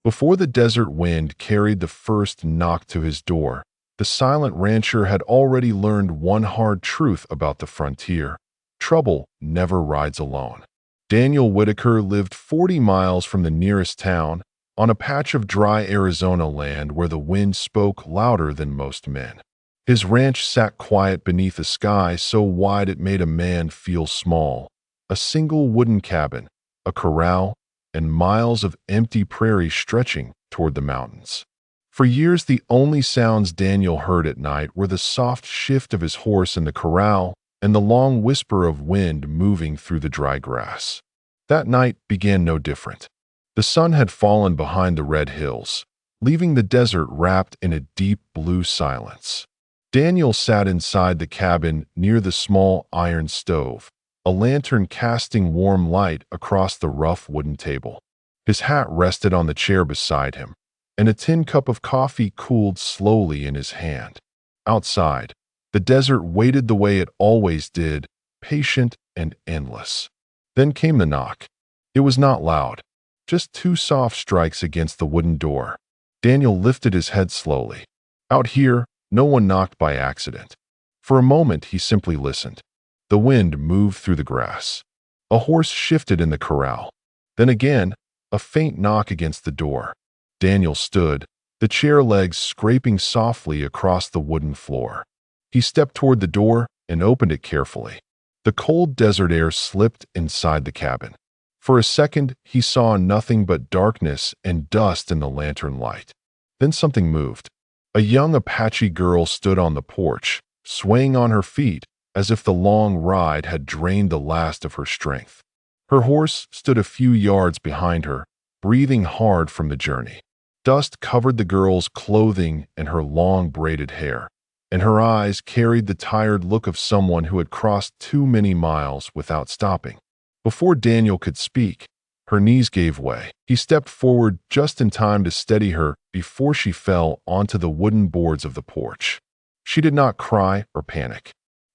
Before the desert wind carried the first knock to his door, the silent rancher had already learned one hard truth about the frontier: trouble never rides alone. Daniel Whitaker lived 40 miles from the nearest town, on a patch of dry Arizona land where the wind spoke louder than most men. His ranch sat quiet beneath a sky so wide it made a man feel small. A single wooden cabin, a corral, and miles of empty prairie stretching toward the mountains. For years, the only sounds Daniel heard at night were the soft shift of his horse in the corral and the long whisper of wind moving through the dry grass. That night began no different. The sun had fallen behind the red hills, leaving the desert wrapped in a deep blue silence. Daniel sat inside the cabin near the small iron stove, a lantern casting warm light across the rough wooden table. His hat rested on the chair beside him, and a tin cup of coffee cooled slowly in his hand. Outside, the desert waited the way it always did, patient and endless. Then came the knock. It was not loud, just two soft strikes against the wooden door. Daniel lifted his head slowly. Out here, no one knocked by accident. For a moment, he simply listened. The wind moved through the grass. A horse shifted in the corral. Then again, a faint knock against the door. Daniel stood, the chair legs scraping softly across the wooden floor. He stepped toward the door and opened it carefully. The cold desert air slipped inside the cabin. For a second, he saw nothing but darkness and dust in the lantern light. Then something moved. A young Apache girl stood on the porch, swaying on her feet as if the long ride had drained the last of her strength. Her horse stood a few yards behind her, breathing hard from the journey. Dust covered the girl's clothing and her long braided hair, and her eyes carried the tired look of someone who had crossed too many miles without stopping. Before Daniel could speak, her knees gave way. He stepped forward just in time to steady her before she fell onto the wooden boards of the porch. She did not cry or panic.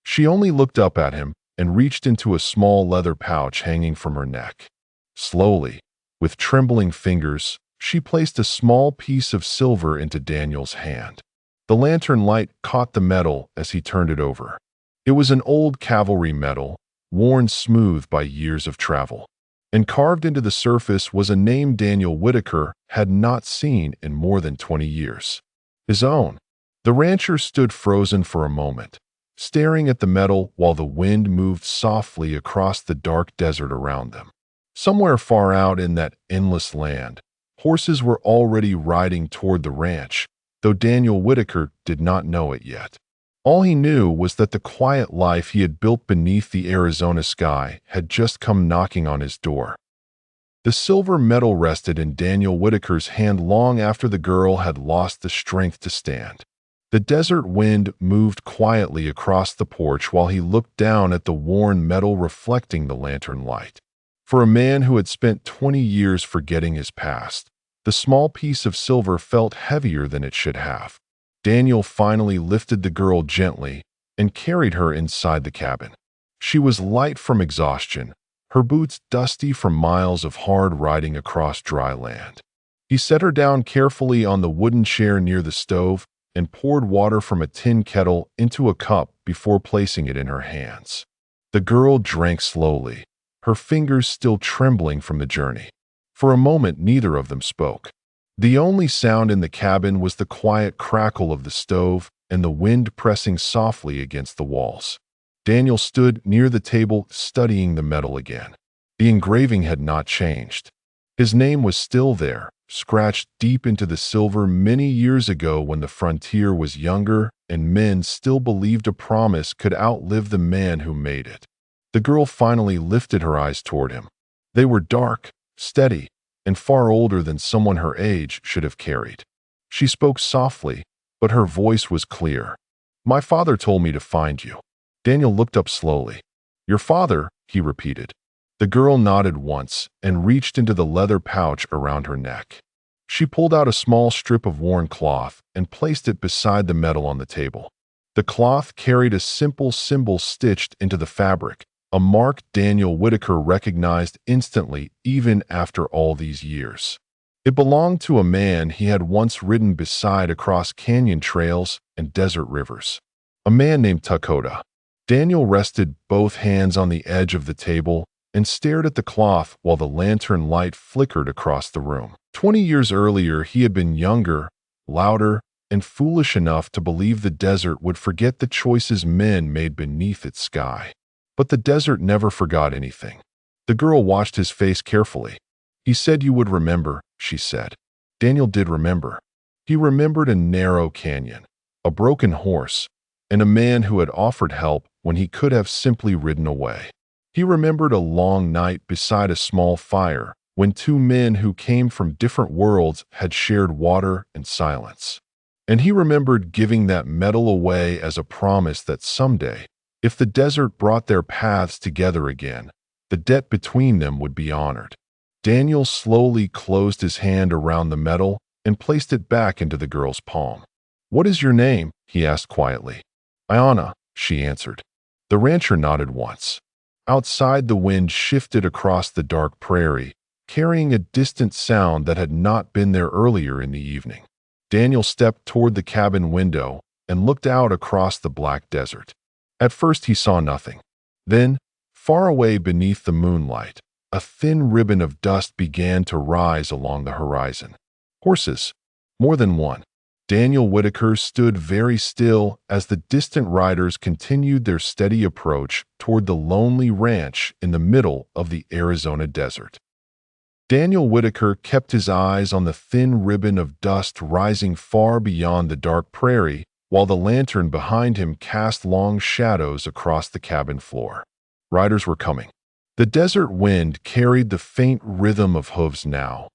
She only looked up at him and reached into a small leather pouch hanging from her neck. Slowly, with trembling fingers, she placed a small piece of silver into Daniel's hand. The lantern light caught the metal as he turned it over. It was an old cavalry medal, worn smooth by years of travel. And carved into the surface was a name Daniel Whitaker had not seen in more than 20 years. His own. The rancher stood frozen for a moment, staring at the medal while the wind moved softly across the dark desert around them. Somewhere far out in that endless land, horses were already riding toward the ranch, though Daniel Whitaker did not know it yet. All he knew was that the quiet life he had built beneath the Arizona sky had just come knocking on his door. The silver medal rested in Daniel Whitaker's hand long after the girl had lost the strength to stand. The desert wind moved quietly across the porch while he looked down at the worn metal reflecting the lantern light. For a man who had spent 20 years forgetting his past, the small piece of silver felt heavier than it should have. Daniel finally lifted the girl gently and carried her inside the cabin. She was light from exhaustion, her boots dusty from miles of hard riding across dry land. He set her down carefully on the wooden chair near the stove and poured water from a tin kettle into a cup before placing it in her hands. The girl drank slowly, her fingers still trembling from the journey. For a moment, neither of them spoke. The only sound in the cabin was the quiet crackle of the stove and the wind pressing softly against the walls. Daniel stood near the table, studying the metal again. The engraving had not changed. His name was still there, scratched deep into the silver many years ago when the frontier was younger and men still believed a promise could outlive the man who made it. The girl finally lifted her eyes toward him. They were dark, steady, and far older than someone her age should have carried. She spoke softly, but her voice was clear. "My father told me to find you." Daniel looked up slowly. "Your father?" he repeated. The girl nodded once and reached into the leather pouch around her neck. She pulled out a small strip of worn cloth and placed it beside the medal on the table. The cloth carried a simple symbol stitched into the fabric, a mark Daniel Whitaker recognized instantly even after all these years. It belonged to a man he had once ridden beside across canyon trails and desert rivers. A man named Dakota. Daniel rested both hands on the edge of the table and stared at the cloth while the lantern light flickered across the room. 20 years earlier, he had been younger, louder, and foolish enough to believe the desert would forget the choices men made beneath its sky. But the desert never forgot anything. The girl watched his face carefully. "He said you would remember," she said. Daniel did remember. He remembered a narrow canyon, a broken horse, and a man who had offered help when he could have simply ridden away. He remembered a long night beside a small fire when two men who came from different worlds had shared water and silence. And he remembered giving that medal away as a promise that someday, if the desert brought their paths together again, the debt between them would be honored. Daniel slowly closed his hand around the medal and placed it back into the girl's palm. "What is your name?" he asked quietly. "Ayana," she answered. The rancher nodded once. Outside, the wind shifted across the dark prairie, carrying a distant sound that had not been there earlier in the evening. Daniel stepped toward the cabin window and looked out across the black desert. At first, he saw nothing. Then, far away beneath the moonlight, a thin ribbon of dust began to rise along the horizon. Horses, more than one. Daniel Whitaker stood very still as the distant riders continued their steady approach toward the lonely ranch in the middle of the Arizona desert. Daniel Whitaker kept his eyes on the thin ribbon of dust rising far beyond the dark prairie, while the lantern behind him cast long shadows across the cabin floor. Riders were coming. The desert wind carried the faint rhythm of hooves now,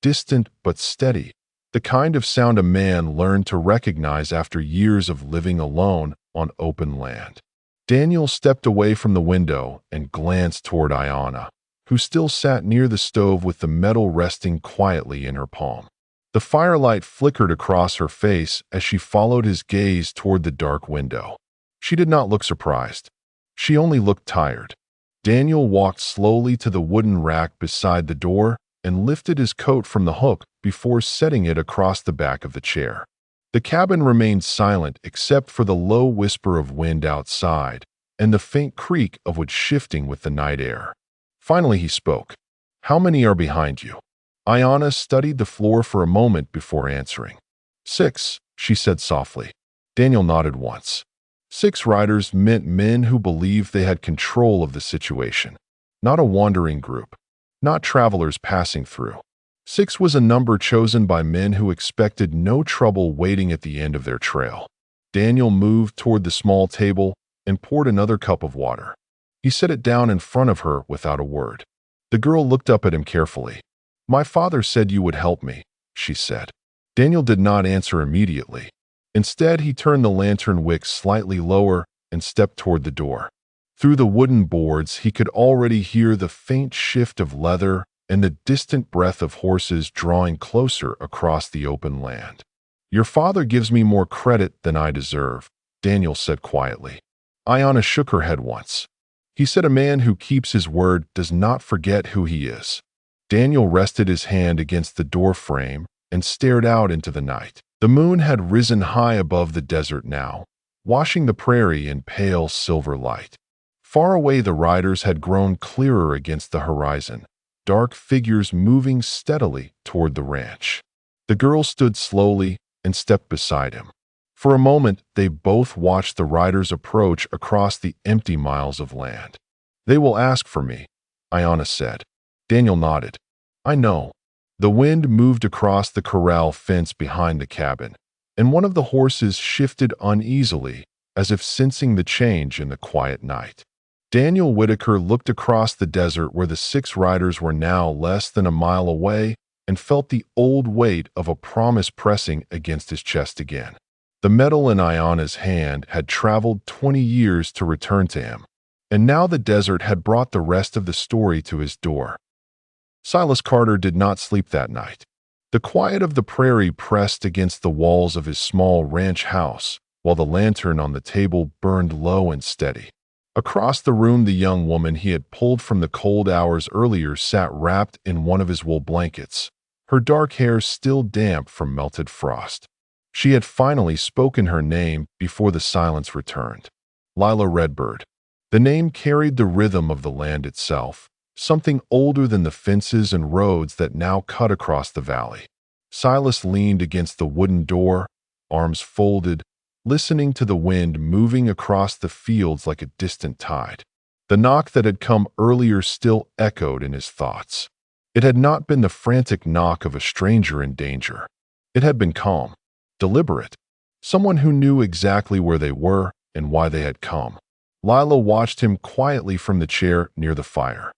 distant but steady, the kind of sound a man learned to recognize after years of living alone on open land. Daniel stepped away from the window and glanced toward Ayana, who still sat near the stove with the medal resting quietly in her palm. The firelight flickered across her face as she followed his gaze toward the dark window. She did not look surprised. She only looked tired. Daniel walked slowly to the wooden rack beside the door and lifted his coat from the hook before setting it across the back of the chair. The cabin remained silent except for the low whisper of wind outside and the faint creak of wood shifting with the night air. Finally he spoke. "How many are behind you?" Ayana studied the floor for a moment before answering. "6," she said softly. Daniel nodded once. 6 riders meant men who believed they had control of the situation, not a wandering group, not travelers passing through. 6 was a number chosen by men who expected no trouble waiting at the end of their trail. Daniel moved toward the small table and poured another cup of water. He set it down in front of her without a word. The girl looked up at him carefully. "My father said you would help me," she said. Daniel did not answer immediately. Instead, he turned the lantern wick slightly lower and stepped toward the door. Through the wooden boards, he could already hear the faint shift of leather and the distant breath of horses drawing closer across the open land. "Your father gives me more credit than I deserve," Daniel said quietly. Ayana shook her head once. "He said a man who keeps his word does not forget who he is." Daniel rested his hand against the door frame and stared out into the night. The moon had risen high above the desert now, washing the prairie in pale silver light. Far away, the riders had grown clearer against the horizon, dark figures moving steadily toward the ranch. The girl stood slowly and stepped beside him. For a moment, they both watched the riders approach across the empty miles of land. "They will ask for me," Ayana said. Daniel nodded. "I know." The wind moved across the corral fence behind the cabin, and one of the horses shifted uneasily, as if sensing the change in the quiet night. Daniel Whitaker looked across the desert where the 6 riders were now less than a mile away and felt the old weight of a promise pressing against his chest again. The medal in Ayana's hand had traveled 20 years to return to him, and now the desert had brought the rest of the story to his door. Silas Carter did not sleep that night. The quiet of the prairie pressed against the walls of his small ranch house, while the lantern on the table burned low and steady. Across the room, the young woman he had pulled from the cold hours earlier sat wrapped in one of his wool blankets, her dark hair still damp from melted frost. She had finally spoken her name before the silence returned. Lila Redbird. The name carried the rhythm of the land itself, something older than the fences and roads that now cut across the valley. Silas leaned against the wooden door, arms folded, listening to the wind moving across the fields like a distant tide. The knock that had come earlier still echoed in his thoughts. It had not been the frantic knock of a stranger in danger. It had been calm, deliberate, someone who knew exactly where they were and why they had come. Lila watched him quietly from the chair near the fire.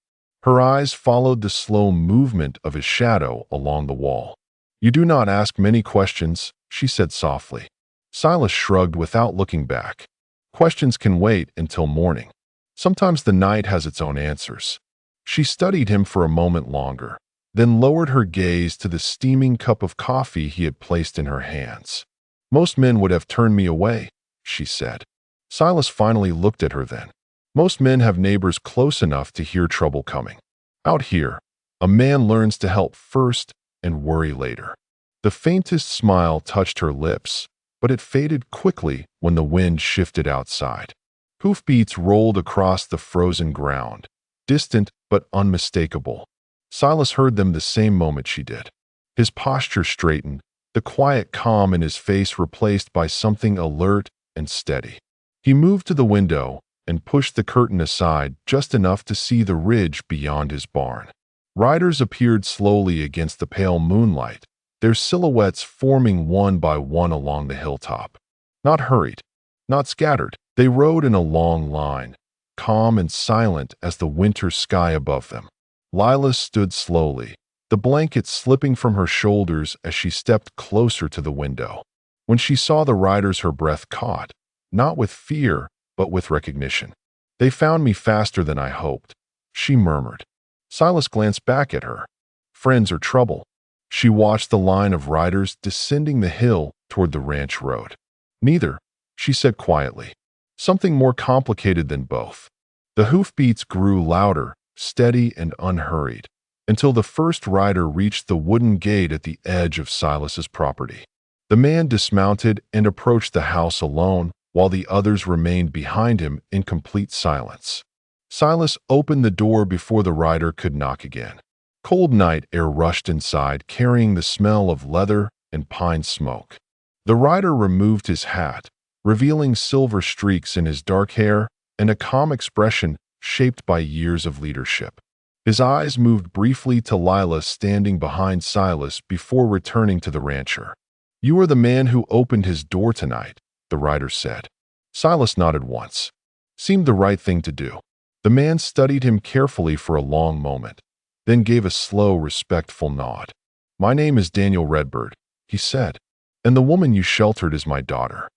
Her eyes followed the slow movement of his shadow along the wall. "You do not ask many questions," she said softly. Silas shrugged without looking back. "Questions can wait until morning. Sometimes the night has its own answers." She studied him for a moment longer, then lowered her gaze to the steaming cup of coffee he had placed in her hands. "Most men would have turned me away," she said. Silas finally looked at her then. "Most men have neighbors close enough to hear trouble coming. Out here, a man learns to help first and worry later." The faintest smile touched her lips, but it faded quickly when the wind shifted outside. Hoofbeats rolled across the frozen ground, distant but unmistakable. Silas heard them the same moment she did. His posture straightened, the quiet calm in his face replaced by something alert and steady. He moved to the window and pushed the curtain aside just enough to see the ridge beyond his barn. Riders appeared slowly against the pale moonlight, their silhouettes forming one by one along the hilltop. Not hurried, not scattered, they rode in a long line, calm and silent as the winter sky above them. Lila stood slowly, the blanket slipping from her shoulders as she stepped closer to the window. When she saw the riders, her breath caught, not with fear, but with recognition. "They found me faster than I hoped," she murmured. Silas glanced back at her. "Friends or trouble?" She watched the line of riders descending the hill toward the ranch road. "Neither," she said quietly. "Something more complicated than both." The hoofbeats grew louder, steady and unhurried, until the first rider reached the wooden gate at the edge of Silas's property. The man dismounted and approached the house alone, while the others remained behind him in complete silence. Silas opened the door before the rider could knock again. Cold night air rushed inside, carrying the smell of leather and pine smoke. The rider removed his hat, revealing silver streaks in his dark hair and a calm expression shaped by years of leadership. His eyes moved briefly to Lila standing behind Silas before returning to the rancher. "You are the man who opened his door tonight," the rider said. Silas nodded once. Seemed the right thing to do. The man studied him carefully for a long moment, then gave a slow, respectful nod. "My name is Daniel Redbird," he said, "and the woman you sheltered is my daughter."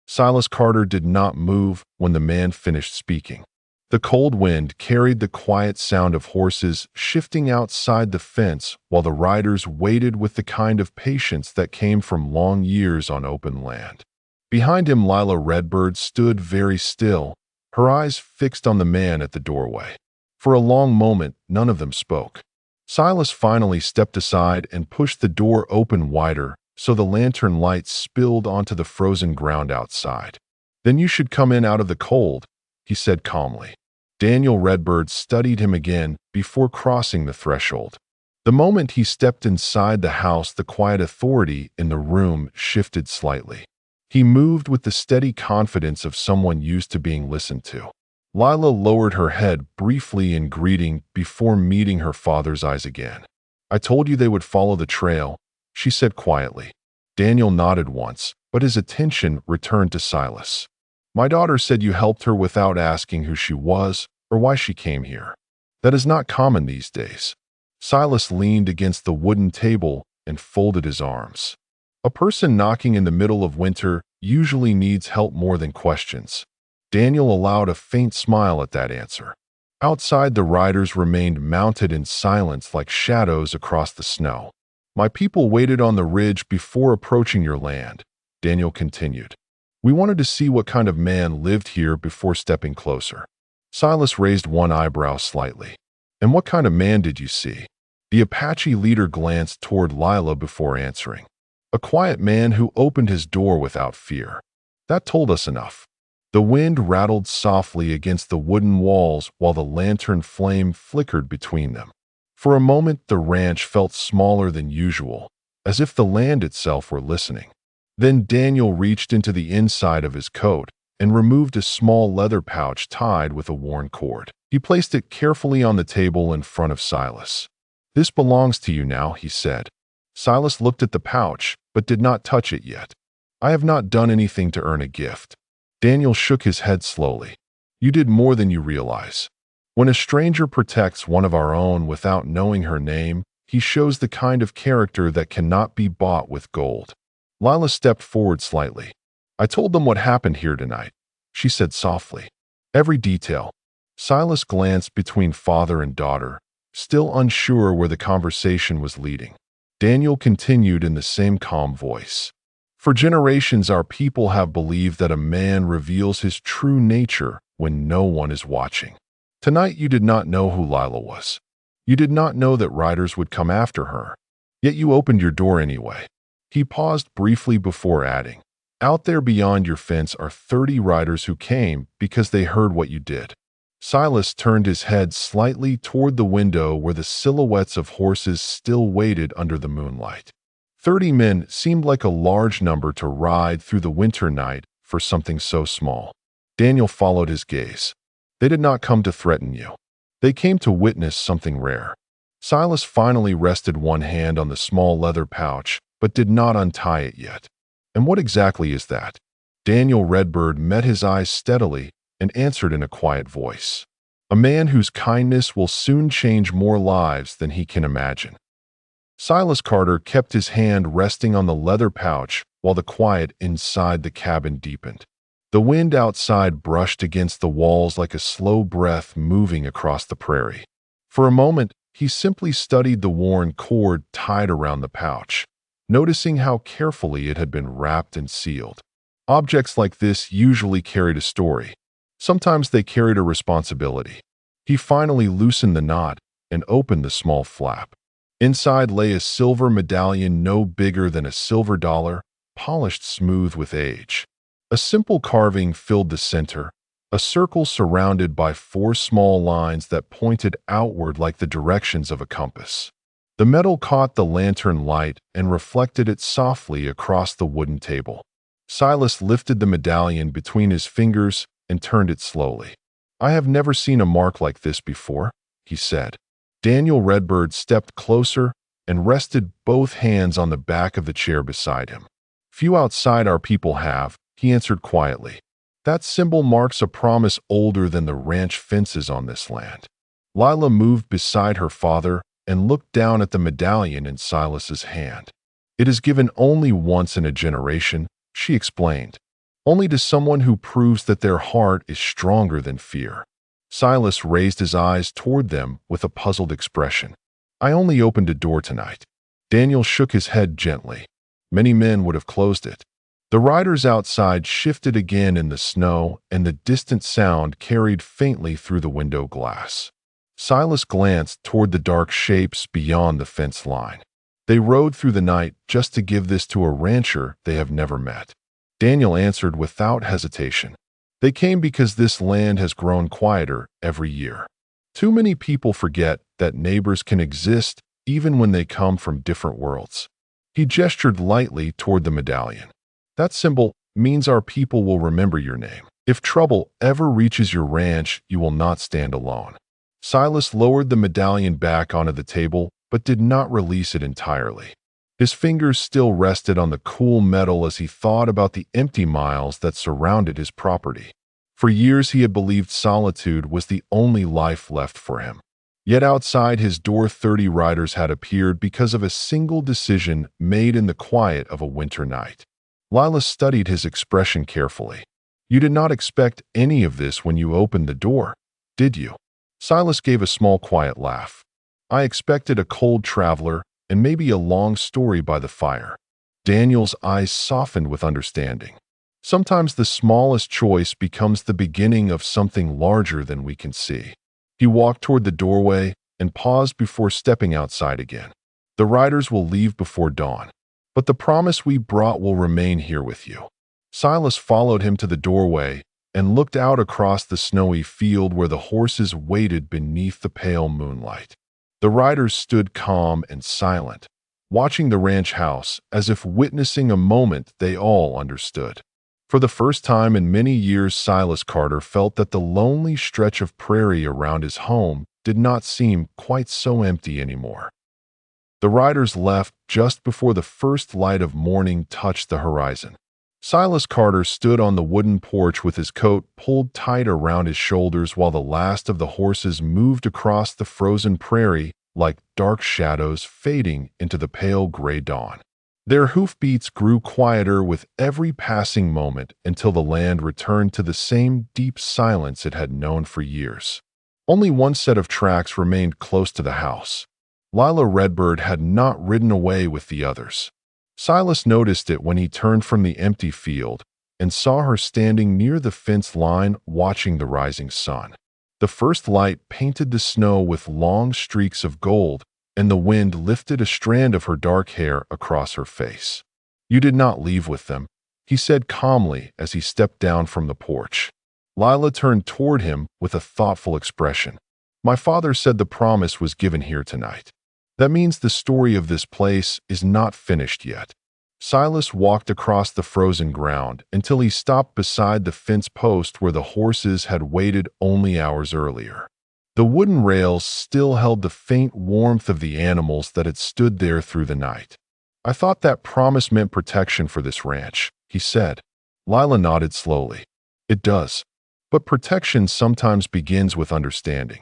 Silas Carter did not move when the man finished speaking. The cold wind carried the quiet sound of horses shifting outside the fence while the riders waited with the kind of patience that came from long years on open land. Behind him, Lila Redbird stood very still, her eyes fixed on the man at the doorway. For a long moment, none of them spoke. Silas finally stepped aside and pushed the door open wider so the lantern light spilled onto the frozen ground outside. "Then you should come in out of the cold," he said calmly. Daniel Redbird studied him again before crossing the threshold. The moment he stepped inside the house, the quiet authority in the room shifted slightly. He moved with the steady confidence of someone used to being listened to. Lila lowered her head briefly in greeting before meeting her father's eyes again. "I told you they would follow the trail," she said quietly. Daniel nodded once, but his attention returned to Silas. "My daughter said you helped her without asking who she was or why she came here. That is not common these days." Silas leaned against the wooden table and folded his arms. A person knocking in the middle of winter usually needs help more than questions. Daniel allowed a faint smile at that answer. Outside, the riders remained mounted in silence like shadows across the snow. "My people waited on the ridge before approaching your land," Daniel continued. "We wanted to see what kind of man lived here before stepping closer." Silas raised one eyebrow slightly. "And what kind of man did you see?" The Apache leader glanced toward Lila before answering. A quiet man who opened his door without fear. That told us enough. The wind rattled softly against the wooden walls while the lantern flame flickered between them. For a moment, the ranch felt smaller than usual, as if the land itself were listening. Then Daniel reached into the inside of his coat and removed a small leather pouch tied with a worn cord. He placed it carefully on the table in front of Silas. "This belongs to you now," he said. Silas looked at the pouch, but did not touch it yet. "I have not done anything to earn a gift." Daniel shook his head slowly. "You did more than you realize. When a stranger protects one of our own without knowing her name, he shows the kind of character that cannot be bought with gold." Lila stepped forward slightly. "I told them what happened here tonight," she said softly. "Every detail." Silas glanced between father and daughter, still unsure where the conversation was leading. Daniel continued in the same calm voice. "For generations, our people have believed that a man reveals his true nature when no one is watching. Tonight, you did not know who Lila was. You did not know that riders would come after her. Yet you opened your door anyway." He paused briefly before adding, "Out there beyond your fence are 30 riders who came because they heard what you did." Silas turned his head slightly toward the window where the silhouettes of horses still waited under the moonlight. 30 men seemed like a large number to ride through the winter night for something so small. Daniel followed his gaze. "They did not come to threaten you. They came to witness something rare." Silas finally rested one hand on the small leather pouch, but did not untie it yet. "And what exactly is that?" Daniel Redbird met his eyes steadily and answered in a quiet voice. "A man whose kindness will soon change more lives than he can imagine." Silas Carter kept his hand resting on the leather pouch while the quiet inside the cabin deepened. The wind outside brushed against the walls like a slow breath moving across the prairie. For a moment, he simply studied the worn cord tied around the pouch, noticing how carefully it had been wrapped and sealed. Objects like this usually carried a story. Sometimes they carried a responsibility. He finally loosened the knot and opened the small flap. Inside lay a silver medallion no bigger than a silver dollar, polished smooth with age. A simple carving filled the center, a circle surrounded by 4 small lines that pointed outward like the directions of a compass. The metal caught the lantern light and reflected it softly across the wooden table. Silas lifted the medallion between his fingers and turned it slowly. "I have never seen a mark like this before," he said. Daniel Redbird stepped closer and rested both hands on the back of the chair beside him. "Few outside our people have," he answered quietly. "That symbol marks a promise older than the ranch fences on this land." Lila moved beside her father and looked down at the medallion in Silas's hand. "It is given only once in a generation," she explained. "Only to someone who proves that their heart is stronger than fear." Silas raised his eyes toward them with a puzzled expression. "I only opened a door tonight." Daniel shook his head gently. Many men would have closed it. The riders outside shifted again in the snow, and the distant sound carried faintly through the window glass. Silas glanced toward the dark shapes beyond the fence line. They rode through the night just to give this to a rancher they have never met. Daniel answered without hesitation. "They came because this land has grown quieter every year. Too many people forget that neighbors can exist even when they come from different worlds." He gestured lightly toward the medallion. "That symbol means our people will remember your name. If trouble ever reaches your ranch, you will not stand alone." Silas lowered the medallion back onto the table, but did not release it entirely. His fingers still rested on the cool metal as he thought about the empty miles that surrounded his property. For years he had believed solitude was the only life left for him. Yet outside his door 30 riders had appeared because of a single decision made in the quiet of a winter night. Lila studied his expression carefully. "You did not expect any of this when you opened the door, did you?" Silas gave a small quiet laugh. "I expected a cold traveler and maybe a long story by the fire." Daniel's eyes softened with understanding. Sometimes the smallest choice becomes the beginning of something larger than we can see. He walked toward the doorway, and paused before stepping outside again. The riders will leave before dawn, but the promise we brought will remain here with you. Silas followed him to the doorway and looked out across the snowy field where the horses waited beneath the pale moonlight. The riders stood calm and silent, watching the ranch house as if witnessing a moment they all understood. For the first time in many years, Silas Carter felt that the lonely stretch of prairie around his home did not seem quite so empty anymore. The riders left just before the first light of morning touched the horizon. Silas Carter stood on the wooden porch with his coat pulled tight around his shoulders while the last of the horses moved across the frozen prairie like dark shadows fading into the pale gray dawn. Their hoofbeats grew quieter with every passing moment until the land returned to the same deep silence it had known for years. Only one set of tracks remained close to the house. Lila Redbird had not ridden away with the others. Silas noticed it when he turned from the empty field and saw her standing near the fence line watching the rising sun. The first light painted the snow with long streaks of gold, and the wind lifted a strand of her dark hair across her face. "You did not leave with them," he said calmly as he stepped down from the porch. Lila turned toward him with a thoughtful expression. "My father said the promise was given here tonight. That means the story of this place is not finished yet." Silas walked across the frozen ground until he stopped beside the fence post where the horses had waited only hours earlier. The wooden rails still held the faint warmth of the animals that had stood there through the night. "I thought that promise meant protection for this ranch," he said. Lila nodded slowly. "It does. But protection sometimes begins with understanding."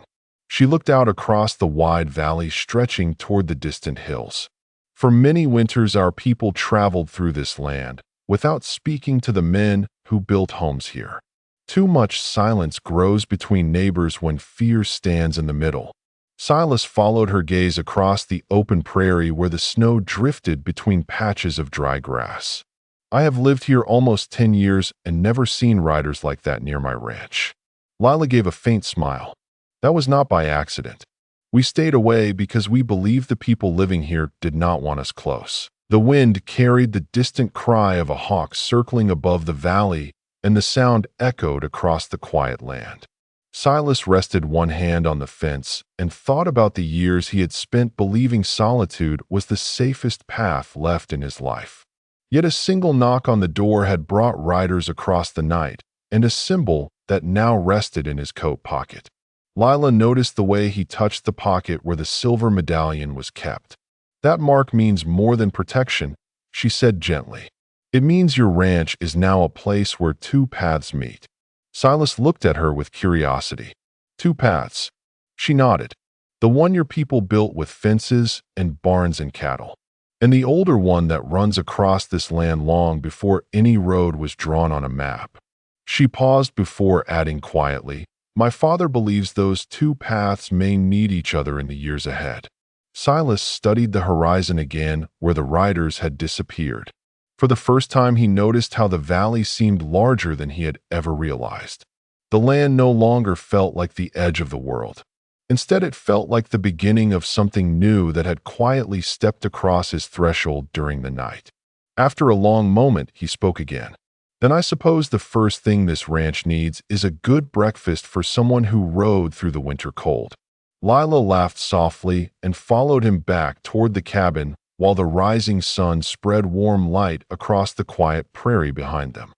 She looked out across the wide valley stretching toward the distant hills. "For many winters our people traveled through this land without speaking to the men who built homes here. Too much silence grows between neighbors when fear stands in the middle." Silas followed her gaze across the open prairie where the snow drifted between patches of dry grass. "I have lived here almost 10 years and never seen riders like that near my ranch." Lila gave a faint smile. "That was not by accident. We stayed away because we believed the people living here did not want us close." The wind carried the distant cry of a hawk circling above the valley, and the sound echoed across the quiet land. Silas rested one hand on the fence and thought about the years he had spent believing solitude was the safest path left in his life. Yet a single knock on the door had brought riders across the night, and a symbol that now rested in his coat pocket. Lila noticed the way he touched the pocket where the silver medallion was kept. "That mark means more than protection," she said gently. "It means your ranch is now a place where two paths meet." Silas looked at her with curiosity. "Two paths?" She nodded. "The one your people built with fences and barns and cattle, and the older one that runs across this land long before any road was drawn on a map." She paused before adding quietly, "My father believes those two paths may need each other in the years ahead." Silas studied the horizon again where the riders had disappeared. For the first time he noticed how the valley seemed larger than he had ever realized. The land no longer felt like the edge of the world. Instead, it felt like the beginning of something new that had quietly stepped across his threshold during the night. After a long moment, he spoke again. "Then I suppose the first thing this ranch needs is a good breakfast for someone who rode through the winter cold." Lila laughed softly and followed him back toward the cabin while the rising sun spread warm light across the quiet prairie behind them.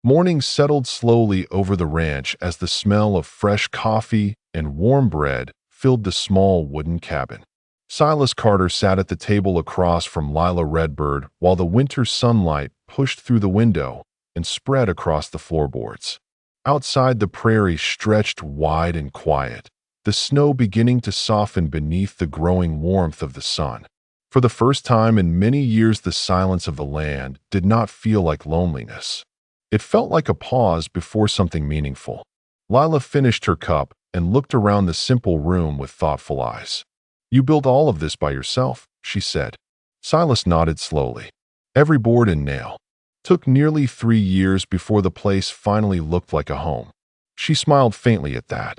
Morning settled slowly over the ranch as the smell of fresh coffee and warm bread filled the small wooden cabin. Silas Carter sat at the table across from Lila Redbird while the winter sunlight pushed through the window and spread across the floorboards. Outside, the prairie stretched wide and quiet, the snow beginning to soften beneath the growing warmth of the sun. For the first time in many years, the silence of the land did not feel like loneliness. It felt like a pause before something meaningful. Lila finished her cup and looked around the simple room with thoughtful eyes. "You built all of this by yourself," she said. Silas nodded slowly. "Every board and nail. Took nearly 3 years before the place finally looked like a home." She smiled faintly at that.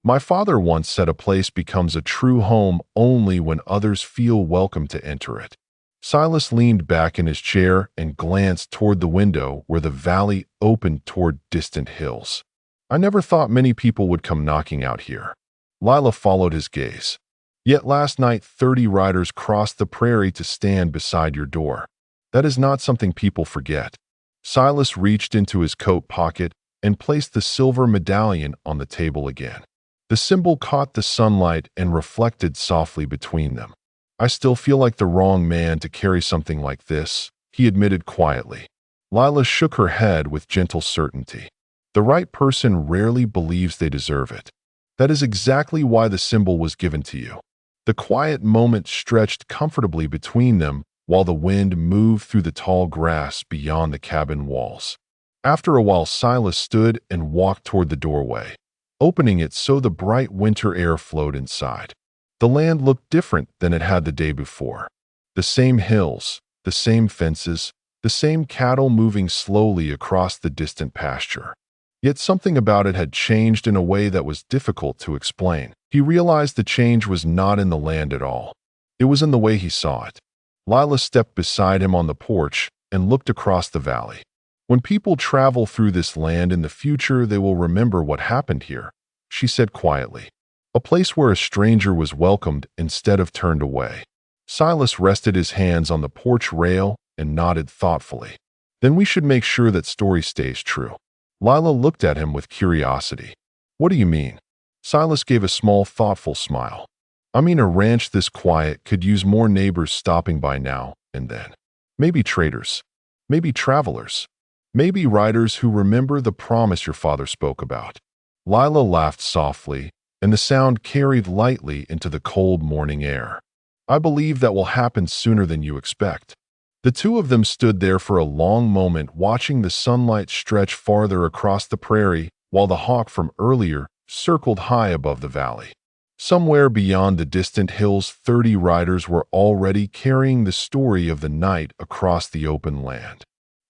My father once said a place becomes a true home only when others feel welcome to enter it. Silas leaned back in his chair and glanced toward the window where the valley opened toward distant hills. I never thought many people would come knocking out here. Lila followed his gaze. Yet last night 30 riders crossed the prairie to stand beside your door. That is not something people forget. Silas reached into his coat pocket and placed the silver medallion on the table again. The symbol caught the sunlight and reflected softly between them. I still feel like the wrong man to carry something like this, he admitted quietly. Lila shook her head with gentle certainty. The right person rarely believes they deserve it. That is exactly why the symbol was given to you. The quiet moment stretched comfortably between them while the wind moved through the tall grass beyond the cabin walls. After a while, Silas stood and walked toward the doorway, opening it so the bright winter air flowed inside. The land looked different than it had the day before. The same hills, the same fences, the same cattle moving slowly across the distant pasture. Yet something about it had changed in a way that was difficult to explain. He realized the change was not in the land at all. It was in the way he saw it. Lila stepped beside him on the porch and looked across the valley. When people travel through this land in the future, they will remember what happened here, she said quietly. A place where a stranger was welcomed instead of turned away. Silas rested his hands on the porch rail and nodded thoughtfully. Then we should make sure that story stays true. Lila looked at him with curiosity. What do you mean? Silas gave a small, thoughtful smile. I mean, a ranch this quiet could use more neighbors stopping by now and then. Maybe traders. Maybe travelers. Maybe riders who remember the promise your father spoke about. Lila laughed softly, and the sound carried lightly into the cold morning air. I believe that will happen sooner than you expect. The two of them stood there for a long moment, watching the sunlight stretch farther across the prairie while the hawk from earlier circled high above the valley. Somewhere beyond the distant hills, 30 riders were already carrying the story of the night across the open land.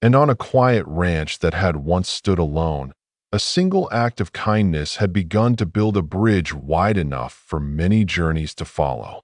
And on a quiet ranch that had once stood alone, a single act of kindness had begun to build a bridge wide enough for many journeys to follow.